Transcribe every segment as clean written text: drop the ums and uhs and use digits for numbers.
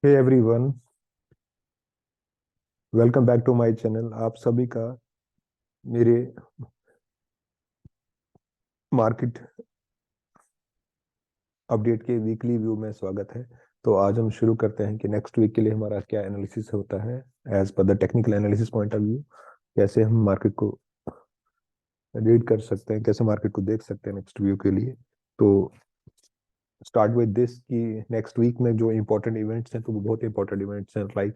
Hey everyone, welcome back to my channel. आप सभी का मेरे मार्केट अपडेट के वीकली व्यू में स्वागत है। तो आज हम शुरू करते हैं कि नेक्स्ट वीक के लिए हमारा क्या एनालिसिस होता है as per the technical analysis point of view. कैसे हम मार्केट को रीड कर सकते हैं, कैसे मार्केट को देख सकते हैं नेक्स्ट व्यू के लिए। तो स्टार्ट विद दिस कि नेक्स्ट वीक में जो इंपॉर्टेंट इवेंट्स हैं तो वो बहुत इंपॉर्टेंट इवेंट्स हैं। Like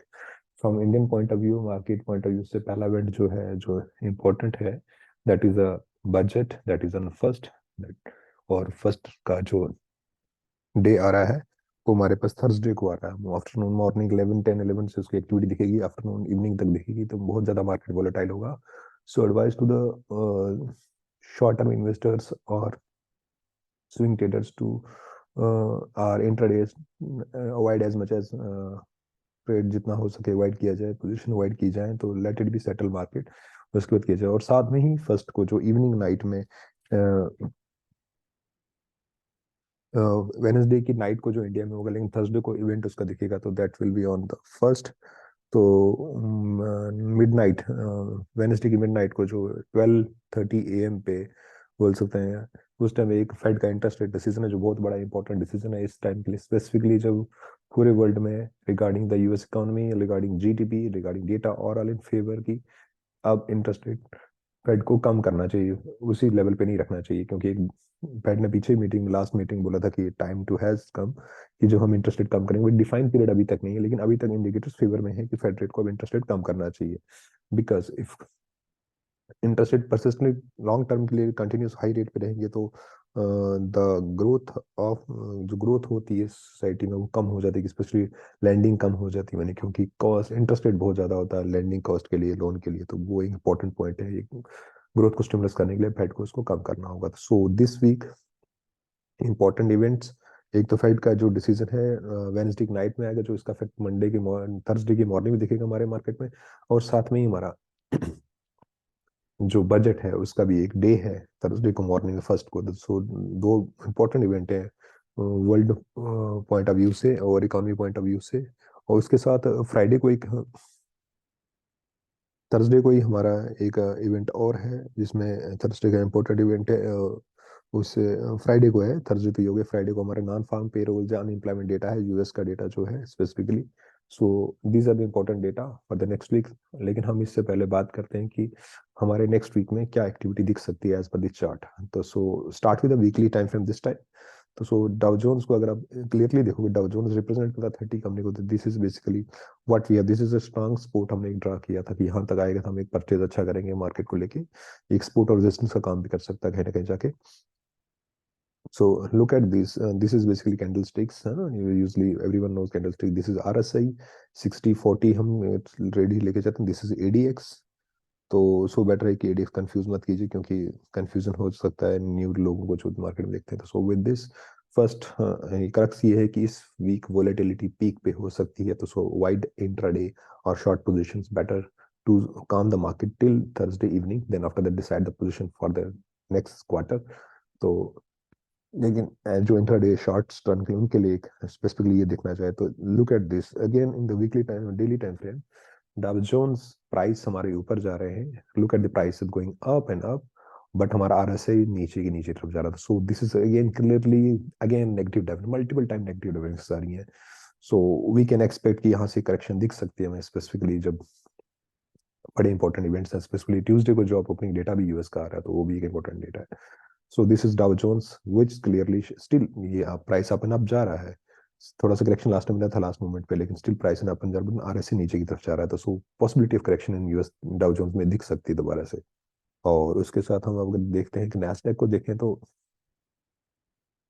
from Indian point of view, market point of view से पहला इवेंट जो है, जो इम्पोर्टेंट है, that is a budget, that is on first. और फर्स्ट का जो डे आ रहा है वो हमारे पास थर्सडे को आ रहा है। आफ्टरनून, मॉर्निंग 11, 10, 11 से उसकी एक्टिविटी दिखेगी, आफ्टरनून इवनिंग तक दिखेगी, तो बहुत ज्यादा मार्केट वोलेटाइल होगा। So advice to the short term investors और swing traders to our intradays, avoid as much as trade जितना हो सके अवॉइड किया जाए, पोजीशन अवॉइड की जाए, तो let it be settle market, उसके बाद किया जाए। और साथ में ही फर्स्ट को जो इवनिंग नाइट में वेनसडे की नाइट को जो इंडिया में होगा, लेकिन थर्सडे को इवेंट उसका दिखेगा, तो that will be on the first. तो मिडनाइट, वेनसडे की मिडनाइट को जो 12:30 AM पे बोल सकते हैं, उस टाइम एक फेड का इंटरेस्ट रेट डिसीजन है, जो बहुत बड़ा इंपॉर्टेंट डिसीजन है इस टाइम के लिए, स्पेसिफिकली जब पूरे वर्ल्ड में regarding the US economy, regarding GDP, regarding data और ऑल इन फेवर की अब इंटरेस्ट रेट फेड को कम करना चाहिए, उसी लेवल पे नहीं रखना चाहिए। क्योंकि एक फेड ने पीछे मीटिंग, लास्ट मीटिंग बोला था कि टाइम टू हैज कम, कि जो हम इंटरेस्ट रेट कम करेंगे, डिफाइंड पीरियड अभी तक नहीं है, लेकिन अभी तक इंडिकेटर्स फेवर में है कि फेड रेट को अब इंटरेस्ट रेट कम करना चाहिए। Because if interest rate persistently long term के लिए कंटिन्यूस हाई रेट पे रहेंगे, तो द ग्रोथ ऑफ, जो ग्रोथ होती है सोसाइटी में, वो कम हो जाती है, स्पेशली लैंडिंग कम हो जाती है मैंने, क्योंकि कॉस्ट, इंटरेस्ट रेट बहुत ज्यादा होता है लैंडिंग कॉस्ट के लिए, लोन के लिए। तो वो एक इंपॉर्टेंट पॉइंट है, ग्रोथ को स्टिमुलस करने के लिए फेड को इसको कम करना होगा। So this week important events, एक तो फेड का जो डिसीजन है वेडनेसडे की नाइट में आएगा, जो इसका इफेक्ट मंडे की, थर्सडे की मॉर्निंग में दिखेगा हमारे मार्केट में। और साथ में ही हमारा जो बजट है उसका भी एक डे है, थर्सडे को मॉर्निंग फर्स्ट को। सो दो इंपॉर्टेंट इवेंट है वर्ल्ड पॉइंट ऑफ व्यू से और इकोनॉमी पॉइंट ऑफ व्यू से। और उसके साथ फ्राइडे को एक, थर्सडे को ही हमारा एक इवेंट और है, जिसमें थर्सडे का इम्पोर्टेंट इवेंट है, उससे फ्राइडे को है, थर्सडे तो ये हो गया। फ्राइडे को हमारा नॉन फार्म पेरोल या अनएम्प्लॉयमेंट डेटा है, यूएस का डेटा जो है specifically. So these are the important data for the next week. लेकिन हम इससे पहले बात करते हैं कि हमारे नेक्स्ट वीक में क्या एक्टिविटी दिख सकती है एज पर दिस चार्ट। तो so start with the weekly time frame this time. तो सो डाउ जोन्स को अगर आप क्लियरली देखोगे, डाउ जोन्स रिप्रेजेंट करता है 30 कंपनी को। This is basically what we have, this is a strong support. हमने एक ड्रा किया था कि यहाँ तक आएगा तो हम एक परचेज अच्छा करेंगे मार्केट को लेके। एक सपोर्ट और रेजिस्टेंस का काम भी कर सकता है कहीं ना कहीं जाके। So look at this. This is basically candlesticks. Usually everyone knows candlestick. This is RSI 60-40 हम रेडी लेके जाते हैं. This is ADX. तो सो बेटर है कि ADX कंफ्यूज मत कीजिए, क्योंकि कंफ्यूजन हो सकता है न्यू लोगों को जो मार्केट में देखते हैं। तो so with this first crux ये है कि इस वीक वोलेटिलिटी पीक पे हो सकती है। तो सो वाइड इंट्राडे और short positions better to calm the market till Thursday evening, then after that decide the position for the next quarter. तो लेकिन जो इंट्राडे शॉर्ट्स टर्न के उनके लिए एक स्पेसिफिकली ये देखना चाहे तो look at this again in the weekly time, daily time frame. Dow Jones price हमारे ऊपर जा रहे हैं, look at the price is going up and up, but हमारा आरएसआई नीचे की नीचे तरफ जा रहा था। So this is again clearly again negative development, multiple time negative developments आ रही हैं। सो वी कैन एक्सपेक्ट कि यहाँ से करेक्शन दिख सकती है हमें, स्पेसिफिकली जब बड़े इंपॉर्टेंट इवेंट्स हैं। स्पेशली ट्यूसडे को जॉब ओपनिंग डेटा भी यूएस का आ रहा है, तो वो भी एक इंपॉर्टेंट डेटा है। So this is Dow Jones which clearly still ये प्राइस अप एंड अप जा रहा है। थोड़ा सा करेक्शन लास्ट में मिला था लास्ट मोमेंट पे, लेकिन still price in up and जा, आरएससी नीचे की तरफ जा रहा है। तो so possibility of correction in US Dow Jones में दिख सकती है दोबारा से। और उसके साथ हम अगर देखते हैं कि नैस्डैक को देखें, तो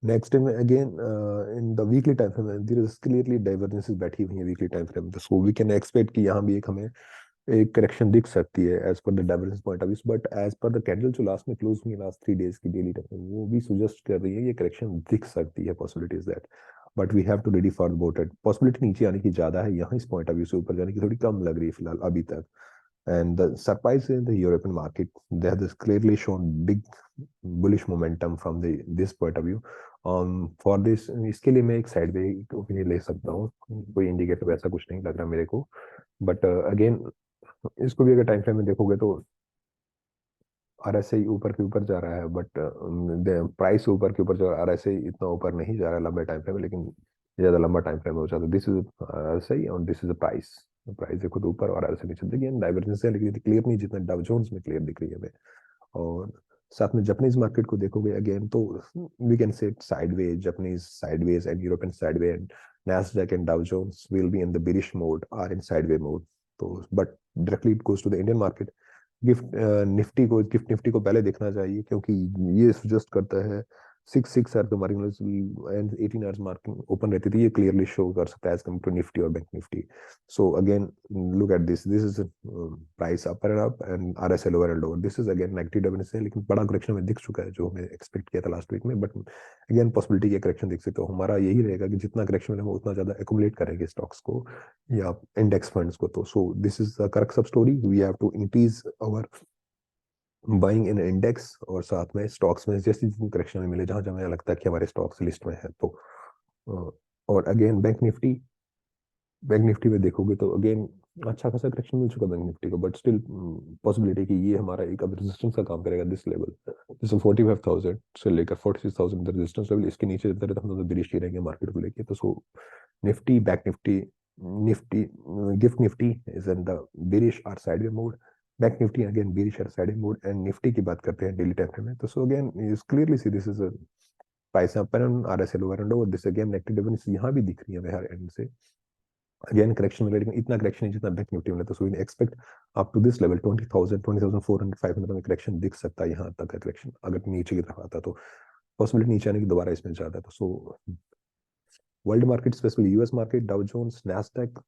next time again in the weekly time frame there is clearly divergences बैठी हुई है वीकली टाइम फ्रेम। तो सो वी कैन एक्सपेक्ट कि यहाँ भी एक हमें एक करेक्शन दिख सकती है as per the divergence point of view. But as per the candle जो लास्ट में क्लोज हुई है लास्ट 3 डेज की डेली टाइम, वो भी सुजेस्ट कर रही है ये करेक्शन दिख सकती है, possibility is that. But we have to ready for boat it. Possibility नीचे आने की ज्यादा है, यहाँ इस पॉइंट ऑफ व्यू से ऊपर जाने की थोड़ी कम लग रही है फिलहाल अभी तक। And the surprise in the European market, they have this clearly shown big bullish momentum from the this point of view. For this, इसके लिए मैं एक साइड वे ओपिनियन ले सकता हूँ, कोई इंडिकेटर वैसा कुछ नहीं लग रहा मेरे को, बट अगेन इसको भी अगर टाइम फ्रेम में देखोगे तो आरएसआई ऊपर के ऊपर जा रहा है, बट प्राइस ऊपर के ऊपर जा रहा है, आरएसआई इतना ऊपर नहीं जा रहा है लंबे टाइम फ्रेम में, लेकिन ज्यादा लंबा टाइम फ्रेम में हो जाता है। दिस इज आरएसआई और दिस इज प्राइस, प्राइस देखो तो ऊपर और आरएसआई नीचे, देखिए डाइवर्जेंस है लेकिन क्लियर नहीं जितना डाउ जोन्स में क्लियर दिख रही है हमें। और साथ में जापानीज मार्केट को देखोगे अगेन तो we can say sideways, Japanese sideways and European sideway and Nasdaq and Dow Jones will be in the bearish mode or in sideway mode. तो but directly it goes to the Indian market. Gift Nifty को पहले देखना चाहिए क्योंकि ये suggest करता है 6 our हमारी एंड 18 आवर्स मार्किंग ओपन रहती थी, ये क्लियरली शो कर सकता है एज कम्पेयर टू निफ्टी और bank Nifty. So again look at this is price upper and up and RSL lower and lower, this is again negative WNS है, लेकिन बड़ा करेक्शन में दिख चुका है जो हमें एक्सपेक्ट किया था लास्ट वीक में, बट अगेन पॉसिबिलिटी ये करेक्शन दिख सकते हो। हमारा यही रहेगा कि जितना करेक्शन मिलेगा उतना ज्यादा एकुमुलेट करेंगे स्टॉक्स को या इंडेक्स फंड्स को। तो so this is the correct sub story, we have to increase our buying in index और साथ में स्टॉक्स में जैसे जितनी करेक्शन में मिले जहां जहां हमें लगता है कि हमारे स्टॉक्स लिस्ट में है तो और अगेन बैंक निफ्टी में देखोगे तो अगेन अच्छा खासा करेक्शन मिल चुका बैंक निफ्टी को, बट स्टिल पॉसिबिलिटी कि ये हमारा एक अब रेजिस्टेंस का काम करेगा दिस लेवल, जैसे 45,000 से लेकर 46,000 रेजिस्टेंस लेवल, इसके नीचे इधर हम लोग बेरिश ही रहेंगे मार्केट को लेके। तो so Nifty, bank Nifty, Nifty gift Nifty is in the bearish और sideway mode, bank Nifty again bearish और साइडवे मोड, एंड निफ्टी की बात करते हैं डेली टाइम फ्रेम में तो so again is clearly see this is a price up and RSL over and over, this again negative difference यहाँ भी दिख रही है हर एंड से। अगेन करेक्शन मिला लेकिन इतना करेक्शन नहीं जितना बैंक निफ्टी मिला, तो so we expect up to this level 20,000 20,400 500 में करेक्शन दिख सकता है, यहाँ तक का करेक्शन अगर नीचे की तरफ आता तो पॉसिबिलिटी नीचे आने की दोबारा इसमें ज्यादा है। तो so world market specially US market, Dow Jones, Nasdaq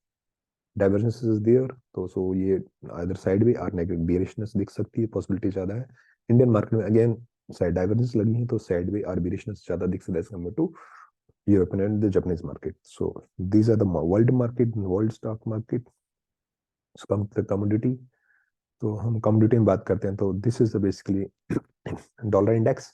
divergence is there, तो सो ये आइदर साइड वे और नेगेटिव बेरिशनेस दिख सकती है, पॉसिबिलिटी ज्यादा है। इंडियन मार्केट में अगेन साइड डाइवर्जेंस लगी है तो साइड वे और बेरिशनेस ज्यादा दिख सकता है compare to European and the Japanese market. So these are the world market, world stock market. So come to the commodity. तो हम कमोडिटी में बात करते हैं तो this is basically dollar index.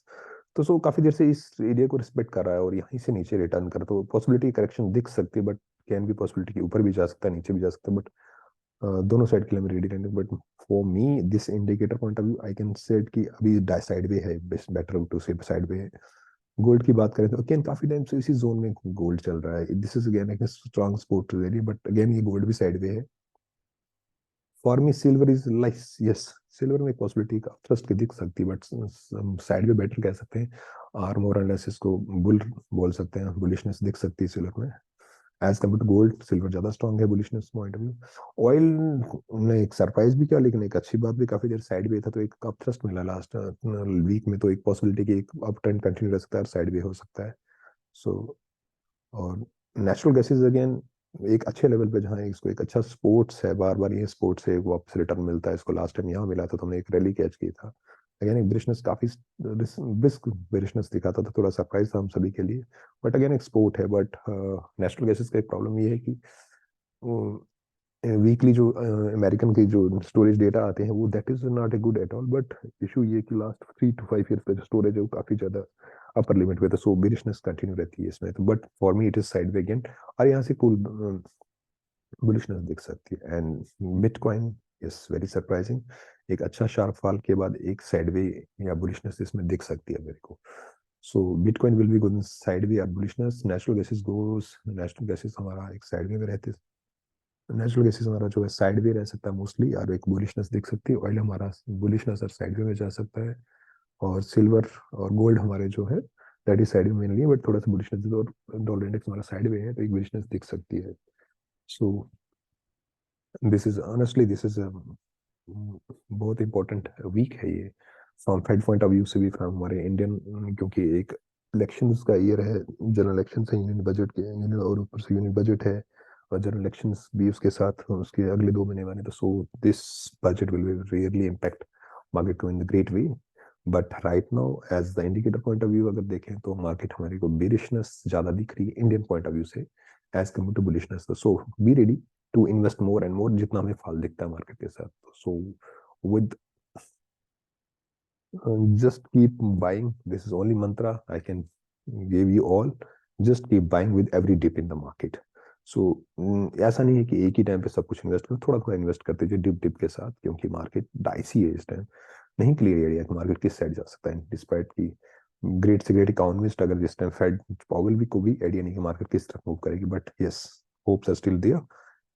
तो सो काफी देर से इस एरिया को रिस्पेक्ट कर रहा है और यहीं से नीचे रिटर्न कर, तो पॉसिबिलिटी करेक्शन दिख सकती है, बट कैन भी पॉसिबिलिटी कि ऊपर भी जा सकता है नीचे भी जा सकता है, बट दोनों साइड के लिए मैं रेडी रहने, but for me this indicator point of view I can set कि अभी साइड वे है, बेटर टू से साइड वे है। गोल्ड की बात करें तो अगेन काफी टाइम से इसी जोन में गोल्ड चल रहा है, दिस इज अगेन एक strong support area, but again ये गोल्ड भी साइड वे है। For me silver is like yes, silver में पॉसिबिलिटी का थ्रस्ट की दिख सकती है, बट साइड में बेटर कह सकते हैं, और मोर एंड लेस इसको बुल बोल सकते हैं, बुलिशनेस दिख सकती है सिल्वर में as compare to gold. Silver ज्यादा स्ट्रॉन्ग है bullishness point of view. Oil ने एक सरप्राइज भी किया लेकिन एक अच्छी बात भी, काफी देर साइड में था तो एक अप थ्रस्ट मिला लास्ट वीक में, तो एक पॉसिबिलिटी कि एक अप ट्रेंड कंटिन्यू रह सकता है और साइड भी हो सकता है। सो और नेचुरल गैसेज अगेन एक अच्छे लेवल पे जहाँ इसको एक अच्छा स्पोर्ट्स है, बार बार ये स्पोर्ट्स से वापस रिटर्न मिलता है, इसको लास्ट टाइम यहाँ मिला था तो हमने एक रैली कैच की था, अगेन एक ब्रिशनेस काफी रिस्क ब्रिशनेस दिखा था तो थोड़ा सरप्राइज था हम सभी के लिए, बट अगेन एक स्पोर्ट है। बट नेचुरल गैसेज का एक प्रॉब्लम ये है कि वीकली जो अमेरिकन के जो स्टोरेज डेटा आते हैं वो that is not a good at all, but issue ये कि लास्ट 3 to 5 ईयर्स का जो स्टोरेज है वो काफी ज्यादा अपर लिमिट पे था, सो बेरिशनेस कंटिन्यू रहती है इसमें, तो but for me it is side way again, और यहाँ से कुल बुलिशनेस दिख सकती है। And bitcoin is very surprising, एक अच्छा शार्प फॉल के बाद एक साइड वे या बुलिशनेस इसमें दिख सकती है मेरे को। So bitcoin will be good side way या bullishness, natural gases goes, natural gases हमारा एक साइड वे में रहते, नेचुरल गैसेस हमारा जो है साइड वे रह सकता है मोस्टली, और एक बुलिशनेस दिख सकती है, ऑयल हमारा बुलिशनेस और साइड वे में जा सकता है, और सिल्वर और गोल्ड हमारे जो है दैट इज साइड में मेनली, बट थोड़ा सा बुलिशनेस, और डॉलर इंडेक्स हमारा साइड में है तो एक बुलिशनेस दिख सकती है। So this is honestly this is बहुत इंपॉर्टेंट वीक है ये from Fed point of view से भी, फ्रॉम हमारे इंडियन, क्योंकि एक इलेक्शंस का ईयर है, जनरल इलेक्शन है, यूनियन बजट के यूनियन और ऊपर से यूनियन बजट है और जनरल इलेक्शंस भी उसके साथ उसके अगले 2 महीने वाले, तो so this budget will be really impact market को in the great way. But right now as the indicator point of view अगर देखें तो मार्केट हमारे को बेरिशनेस ज्यादा दिख रही है इंडियन पॉइंट ऑफ व्यू से एज कम्पेयर टू बुलिशनेस, तो so be ready to invest more and more, जितना हमें फल दिखता है मार्केट के साथ. So with just keep buying. This is only mantra I can give you all. Just keep buying with every dip in the market. So ऐसा नहीं है कि एक ही टाइम पे सब कुछ इन्वेस्ट करो, थोड़ा थोड़ा इन्वेस्ट करते जाइए डिप डिप के साथ, क्योंकि मार्केट डाइसी है इस टाइम. नहीं क्लियर एरिया कि मार्केट किस साइड जा सकता है, डिस्पाइट की ग्रेट से ग्रेट इकोनॉमिस्ट अगर जिस टाइम फेड पावेल भी को भी आइडिया नहीं कि मार्केट किस तरफ मूव करेगी. But yes, hopes are still there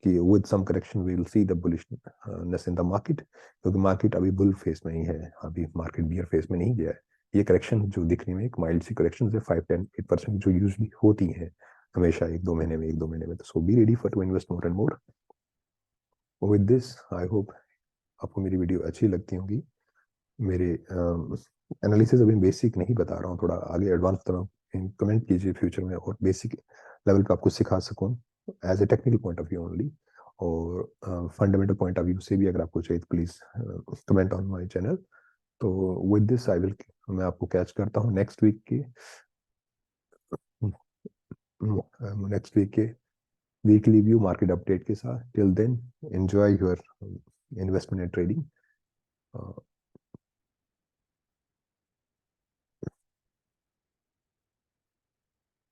कि with some correction we will see the bullishness in the market, क्योंकि मार्केट अभी बुल फेस में ही है, अभी मार्केट बियर फेस में नहीं गया है. ये करेक्शन जो दिखने में एक माइल्ड सी करेक्शन है 5-10-8% जो यूजली होती है हमेशा एक दो महीने में. तो so be ready for to invest more and more. With this I hope आपको मेरी वीडियो अच्छी लगती होंगी. मेरे एनालिसिस अभी बेसिक नहीं बता रहा हूँ, थोड़ा आगे एडवांस तरह कमेंट कीजिए फ्यूचर में, और बेसिक लेवल पे आपको सिखा सकूँ as a technical point of view only. और फंडामेंटल पॉइंट ऑफ व्यू से भी अगर आपको चाहिए तो please comment on my channel. तो विद दिस आई विल, मैं आपको कैच करता हूँ नेक्स्ट वीक के वीकली व्यू मार्केट अपडेट के साथ. Till then enjoy your investment and trading.